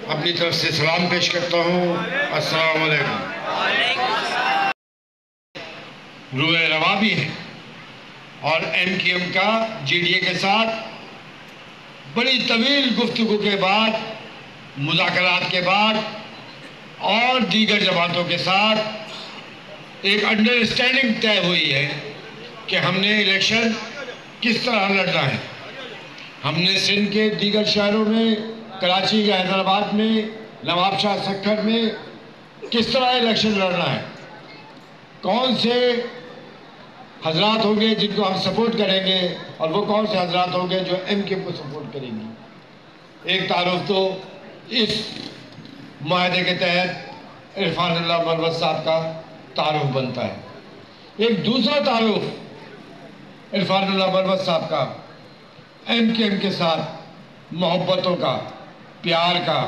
اپنی طرف سے سلام پیش کرتا ہوں۔ السلام علیکم۔ روح رواں بھی ہے اور ایم کیو ایم کا جے ڈی اے کے ساتھ بڑی طویل گفتگو کے بعد، مذاکرات کے بعد اور دیگر جماعتوں کے ساتھ ایک انڈرسٹینڈنگ طے ہوئی ہے کہ ہم نے الیکشن کس طرح لڑنا ہے۔ ہم نے سندھ کے دیگر شہروں میں، کراچی یا حیدرآباد میں، نواب شاہ سکھر میں کس طرح الیکشن لڑنا ہے، کون سے حضرات ہوں گے جن کو ہم سپورٹ کریں گے اور وہ کون سے حضرات ہوں گے جو ایم کیو ایم کو سپورٹ کریں گے۔ ایک تعارف تو اس معاہدے کے تحت عرفان اللہ مروت صاحب کا تعارف بنتا ہے۔ ایک دوسرا تعارف عرفان اللہ مروت صاحب کا ایم کیو ایم کے ساتھ محبتوں کا، پیار کا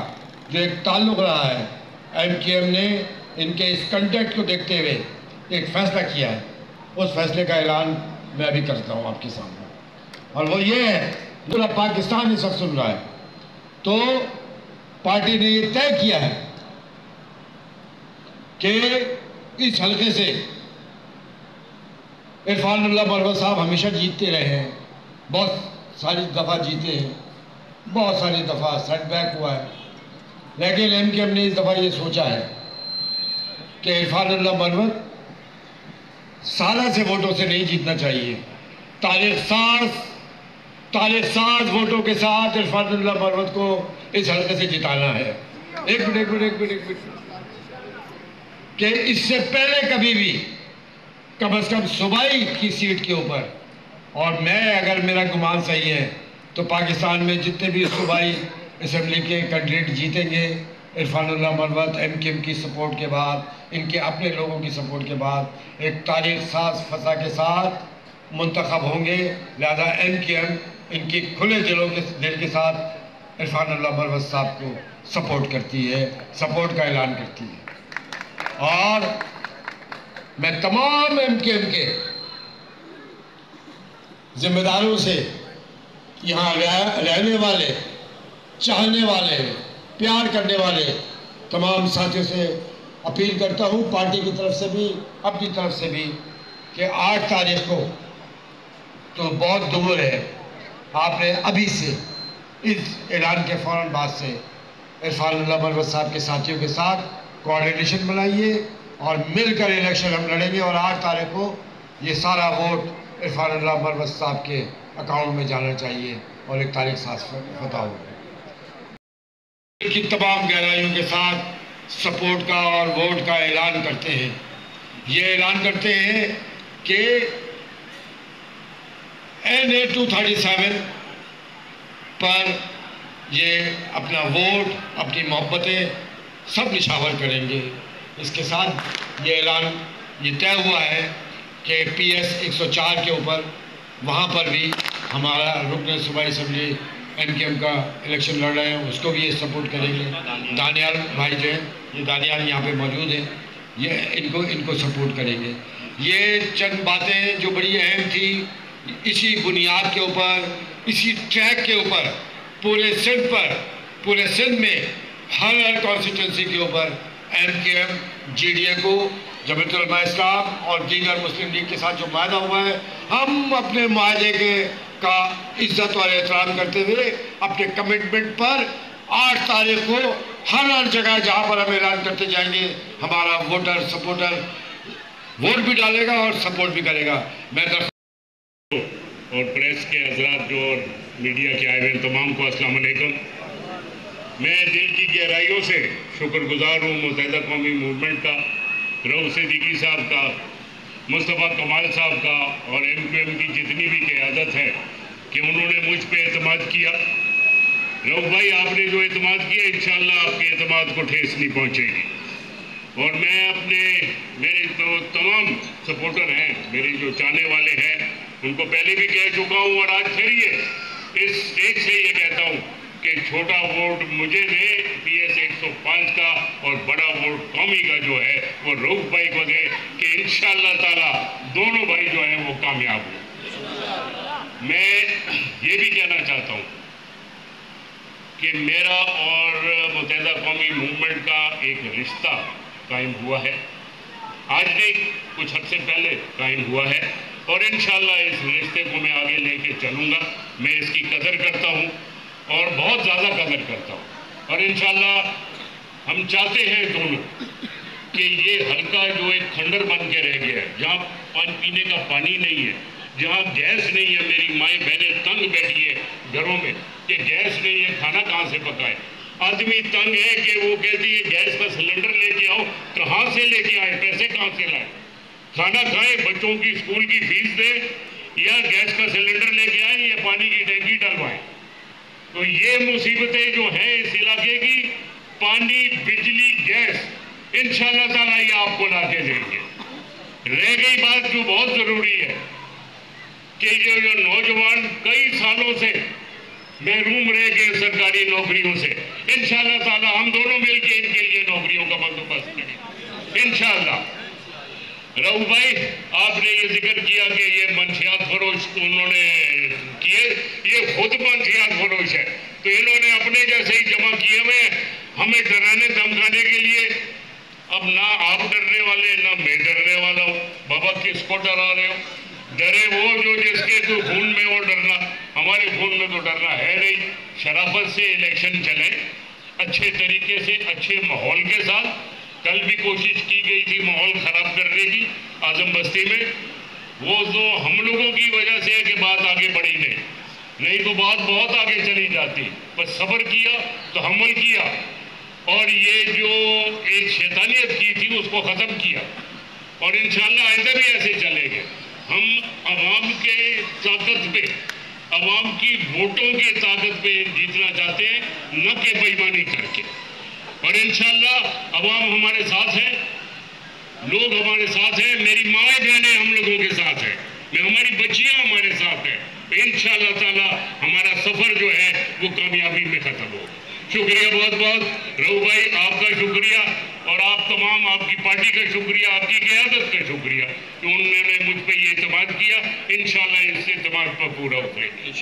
جو ایک تعلق رہا ہے، ایم کیو ایم نے ان کے اس کنٹیکٹ کو دیکھتے ہوئے ایک فیصلہ کیا ہے۔ اس فیصلے کا اعلان میں ابھی کرتا ہوں آپ کے سامنے، اور وہ یہ ہے، پورا پاکستان اس وقت سن رہا ہے، تو پارٹی نے یہ طے کیا ہے کہ اس حلقے سے عرفان اللہ مروت صاحب ہمیشہ جیتتے رہے ہیں، بہت ساری دفعہ جیتے ہیں، بہت ساری دفعہ سیٹ بیک ہوا ہے، لیکن ایم کیو ایم نے اس دفعہ یہ سوچا ہے کہ عرفان اللہ مروت سالہ سے ووٹوں سے نہیں جیتنا چاہیے، تاریخ ساز ووٹوں کے ساتھ عرفان اللہ مروت کو اس حلقے سے جتانا ہے۔ ایک منٹ کہ اس سے پہلے کبھی بھی کم از کم صوبائی کی سیٹ کے اوپر، اور میں اگر میرا گمان صحیح ہے تو پاکستان میں جتنے بھی صوبائی اسمبلی کے کینڈیڈیٹ جیتیں گے عرفان اللہ مروت ایم کیو ایم کی سپورٹ کے بعد، ان کے اپنے لوگوں کی سپورٹ کے بعد ایک تاریخ ساز فضا کے ساتھ منتخب ہوں گے۔ لہذا ایم کیو ایم ان کی کھلے دل کے ساتھ عرفان اللہ مروت صاحب کو سپورٹ کرتی ہے، سپورٹ کا اعلان کرتی ہے۔ اور میں تمام ایم کیو ایم کے ذمہ داروں سے، یہاں رہنے والے، چاہنے والے، پیار کرنے والے تمام ساتھیوں سے اپیل کرتا ہوں، پارٹی کی طرف سے بھی، اپنی طرف سے بھی، کہ 8 تاریخ کو تو بہت دور ہے، آپ نے ابھی سے اس اعلان کے فوراً بعد سے عرفان اللہ مروت صاحب کے ساتھیوں کے ساتھ کوآرڈینیشن بنائیے اور مل کر الیکشن ہم لڑیں گے، اور 8 تاریخ کو یہ سارا ووٹ عرفان اللہ مروت صاحب کے اکاؤنٹ میں جانا چاہیے اور ایک تاریخ ساز فتح ہو کی تمام گہرائیوں کے ساتھ سپورٹ کا اور ووٹ کا اعلان کرتے ہیں۔ یہ اعلان کرتے ہیں کہ NA 237 پر یہ اپنا ووٹ، اپنی محبتیں سب نشاور کریں گے۔ اس کے ساتھ یہ اعلان یہ طے ہوا ہے کہ PS 104 کے اوپر وہاں پر بھی ہمارا رکن صوبائی اسمبلی ایم کیو ایم کا الیکشن لڑ رہے ہیں، اس کو بھی یہ سپورٹ کریں گے۔ دانیال بھائی جو ہیں، یہ دانیال یہاں پہ موجود ہیں، یہ ان کو سپورٹ کریں گے۔ یہ چند باتیں جو بڑی اہم تھی، اسی بنیاد کے اوپر، اسی ٹریک کے اوپر پورے سندھ میں ہر کانسٹیٹوینسی کے اوپر M Q M J D A کو، جمعیت علماء اسلام اور دیگر مسلم لیگ کے ساتھ جو معاہدہ ہوا ہے، ہم اپنے معاہدے کا عزت اور احترام کرتے ہوئے اپنے کمٹمنٹ پر 8 تاریخ کو ہر جگہ جہاں پر ہم اعلان کرتے جائیں گے، ہمارا ووٹر سپورٹر ووٹ بھی ڈالے گا اور سپورٹ بھی کرے گا۔ میں اور پریس کے حضرات جو اور میڈیا کے آئے ہوئے تمام کو السلام علیکم۔ میں دل کی گہرائیوں سے شکر گزار ہوں متحدہ قومی موومنٹ کا، رؤوف صدیقی صاحب کا، مصطفیٰ کمال صاحب کا اور ایم کیو ایم کی جتنی بھی قیادت ہے کہ انہوں نے مجھ پہ اعتماد کیا۔ رؤوف بھائی، آپ نے جو اعتماد کیا، انشاءاللہ آپ کے اعتماد کو ٹھیس نہیں پہنچے گی، اور میں میرے جو تمام سپورٹر ہیں، میری جو چاہنے والے ہیں، ان کو پہلے بھی کہہ چکا ہوں اور آج پھر اس اسٹیج سے یہ کہتا ہوں کہ چھوٹا ووٹ مجھے دے PS 105 کا، اور بڑا ووٹ قومی کا جو ہے وہ رؤوف بھائی کو دے، کہ انشاءاللہ تعالیٰ دونوں بھائی جو ہیں وہ کامیاب ہوں۔ میں یہ بھی کہنا چاہتا ہوں کہ میرا اور متحدہ قومی موومنٹ کا ایک رشتہ قائم ہوا ہے. آج نہیں، کچھ عرصے پہلے قائم ہوا ہے، اور انشاءاللہ اس رشتے کو میں آگے لے کے چلوں گا. میں اس کی قدر کرتا ہوں اور بہت زیادہ قدر کرتا ہوں، اور انشاءاللہ ہم چاہتے ہیں دونوں کہ یہ حلقہ جو ایک کھنڈر بن کے رہ گیا ہے، جہاں پینے کا پانی نہیں ہے، جہاں گیس نہیں ہے، میری مائیں بہنیں تنگ بیٹھی ہے گھروں میں کہ گیس نہیں ہے، کھانا کہاں سے پکائے. آدمی تنگ ہے کہ وہ کہتی ہے گیس کا سلنڈر لے کے آؤ، کہاں سے لے کے آئے، پیسے کہاں سے لائے، کھانا کھائیں، بچوں کی اسکول کی فیس دیں، یا گیس کا سلنڈر لے کے آئیں یا پانی کی ٹینکی ڈلوائیں. تو یہ مصیبتیں جو ہیں اس علاقے کی، پانی، بجلی، گیس، انشاءاللہ تعالیٰ یہ آپ کو لا کے دیں گے. رہ گئی بات جو بہت ضروری ہے کہ جو نوجوان کئی سالوں سے محروم رہ گئے سرکاری نوکریوں سے، انشاءاللہ تعالیٰ ہم دونوں مل کے ان کے لیے نوکریوں کا بندوبست کریں انشاءاللہ. رؤوف بھائی، آپ نے یہ ذکر کیا کہ یہ منشیات فروش انہوں نے کیے، یہ خود منشیات فروش ہے، تو انہوں نے اپنے جیسے ہی جمع کیے ہوئے ہمیں ڈرانے دھمکانے کے لیے. اب نہ آپ ڈرنے والے نہ میں ڈرنے والا ہوں. بابا کس کو ڈرا رہے ہو؟ ڈرے وہ جو جس کے تو خون میں وہ ڈرنا، ہمارے خون میں تو ڈرنا ہے نہیں. شرافت سے الیکشن چلیں، اچھے طریقے سے، اچھے ماحول کے ساتھ. کل بھی کوشش کی گئی تھی ماحول خراب کرنے کی اعظم بستی میں، وہ تو ہم لوگوں کی وجہ سے ہے کہ بات آگے بڑھی نہیں تو بات بہت آگے چلی جاتی. بس صبر کیا، تحمل کیا، اور یہ جو ایک شیطانیت کی تھی اس کو ختم کیا، اور انشاءاللہ آئندہ بھی ایسے چلے گے. ہم عوام کے طاقت پہ، عوام کی ووٹوں کی طاقت پہ جیتنا چاہتے ہیں، نہ کہ بے ایمانی کر کے. اور انشاءاللہ عوام ہمارے ساتھ ہے، لوگ ہمارے ساتھ ہیں، میری مائیں بہنیں ہم لوگوں کے ساتھ ہیں، ہماری بچیاں ہمارے ساتھ ہیں. انشاءاللہ تعالی ہمارا سفر جو ہے وہ کامیابی میں ختم ہوگا. شکریہ بہت بہت. رؤوف بھائی آپ کا شکریہ، اور آپ تمام آپ کی پارٹی کا شکریہ، آپ کی قیادت کا شکریہ کہ انہوں نے مجھ پہ یہ اعتماد کیا. انشاءاللہ اس اعتماد پر پورا اتریں گے.